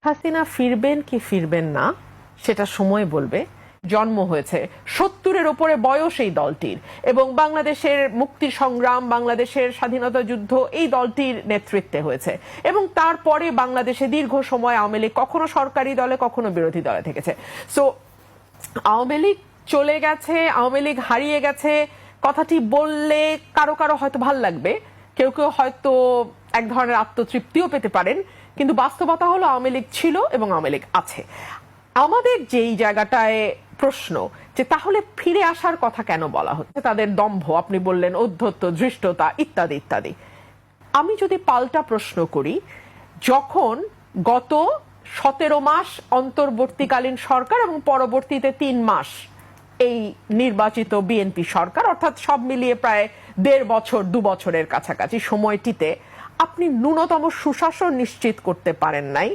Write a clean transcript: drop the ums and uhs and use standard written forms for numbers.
হাসিনা ফিরবেন কি ফিরবেন না সেটা সময় বলবে। জন্ম হয়েছে 70-এর ওপরে বয়স এই দলটির, এবং বাংলাদেশের মুক্তি সংগ্রাম, বাংলাদেশের স্বাধীনতা যুদ্ধ এই দলটির নেতৃত্বে হয়েছে, এবং তারপরে বাংলাদেশে দীর্ঘ সময় আওয়ামী লীগ কখনো সরকারি দলে কখনো বিরোধী দলে থেকেছে। সো আওয়ামী লীগ চলে গেছে, আওয়ামী লীগ হারিয়ে গেছে কথাটি বললে কারো কারো হয়তো ভাল লাগবে, কেউ কেউ হয়তো এক ধরনের আত্মতৃপ্তিও পেতে পারেন, কিন্তু বাস্তবতা হলো আওয়ামী লীগ ছিল এবং আওয়ামী লীগ আছে। আমাদের যেই জায়গাটায় প্রশ্ন যে তাহলে ফিরে আসার কথা কেন বলা হচ্ছে, তাদের দম্ভ, আপনি বললেন ঔদ্ধত্য, ধৃষ্টতা ইত্যাদি ইত্যাদি। আমি যদি পাল্টা প্রশ্ন করি, যখন গত 17 মাস অন্তর্বর্তীকালীন সরকার এবং পরবর্তীতে 3 মাস এই নির্বাচিত বিএনপি সরকার, অর্থাৎ সব মিলিয়ে প্রায় 1.5 বছর 2 বছরের কাছাকাছি সময়টিতে আপনি ন্যূনতম সুশাসন নিশ্চিত করতে পারেন নাই।